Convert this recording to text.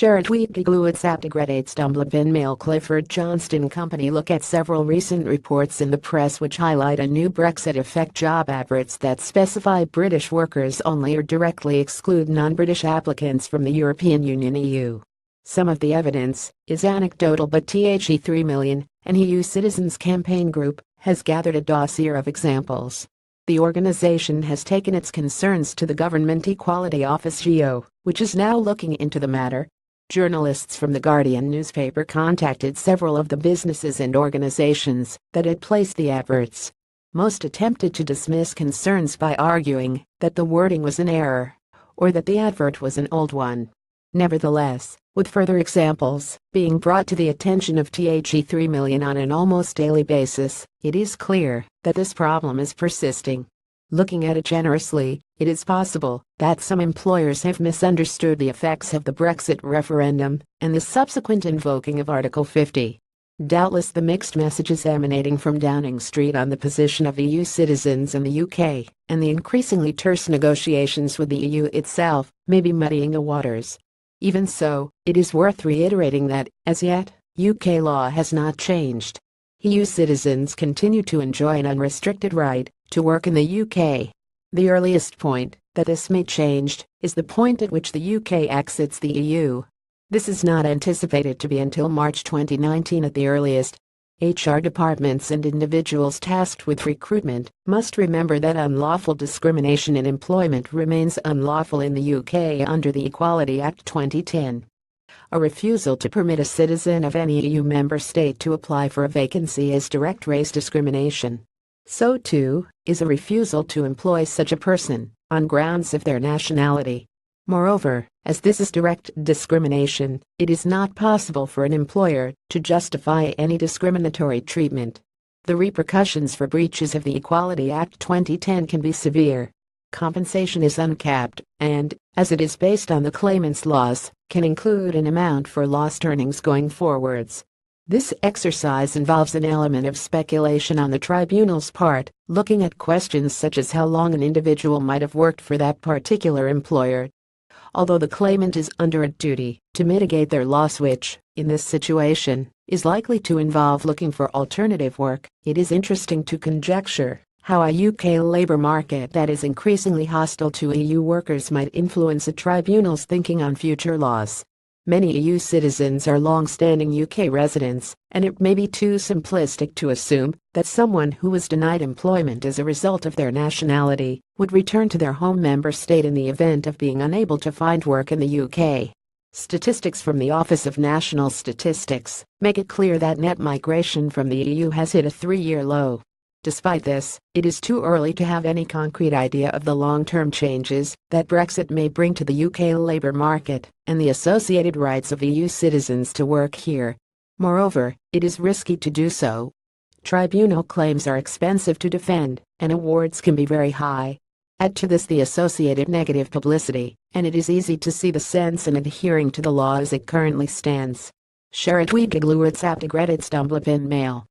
Sharetweetgluetsaptigredatestumblebin Mail Clifford Johnston Company look at several recent reports in the press which highlight a new Brexit effect job adverts that specify British workers only or directly exclude non-British applicants from the European Union (EU). Some of the evidence is anecdotal, but The 3 Million, an EU Citizens Campaign group, has gathered a dossier of examples. The organization has taken its concerns to the Government Equality Office (GO), which is now looking into the matter. Journalists from The Guardian newspaper contacted several of the businesses and organizations that had placed the adverts. Most attempted to dismiss concerns by arguing that the wording was in error or that the advert was an old one. Nevertheless, with further examples being brought to the attention of The 3 Million on an almost daily basis, it is clear that this problem is persisting. Looking at it generously, it is possible that some employers have misunderstood the effects of the Brexit referendum and the subsequent invoking of Article 50. Doubtless the mixed messages emanating from Downing Street on the position of EU citizens in the UK and the increasingly terse negotiations with the EU itself may be muddying the waters. Even so, it is worth reiterating that, as yet, UK law has not changed. EU citizens continue to enjoy an unrestricted right to work in the UK. The earliest point that this may change is the point at which the UK exits the EU. This is not anticipated to be until March 2019 at the earliest. HR departments and individuals tasked with recruitment must remember that unlawful discrimination in employment remains unlawful in the UK under the Equality Act 2010. A refusal to permit a citizen of any EU member state to apply for a vacancy is direct race discrimination. So too is a refusal to employ such a person on grounds of their nationality. Moreover, as this is direct discrimination, it is not possible for an employer to justify any discriminatory treatment. The repercussions for breaches of the Equality Act 2010 can be severe. Compensation is uncapped and, as it is based on the claimant's loss, can include an amount for lost earnings going forwards. This exercise involves an element of speculation on the tribunal's part, looking at questions such as how long an individual might have worked for that particular employer. Although the claimant is under a duty to mitigate their loss, which, in this situation, is likely to involve looking for alternative work, it is interesting to conjecture how a UK labour market that is increasingly hostile to EU workers might influence a tribunal's thinking on future laws. Many EU citizens are long-standing UK residents, and it may be too simplistic to assume that someone who was denied employment as a result of their nationality would return to their home member state in the event of being unable to find work in the UK. Statistics from the Office of National Statistics make it clear that net migration from the EU has hit a 3-year low. Despite this, it is too early to have any concrete idea of the long-term changes that Brexit may bring to the UK labour market and the associated rights of EU citizens to work here. Moreover, it is risky to do so. Tribunal claims are expensive to defend, and awards can be very high. Add to this the associated negative publicity, and it is easy to see the sense in adhering to the law as it currently stands. Sharetweetgluetsaptigredatestumblebin Mail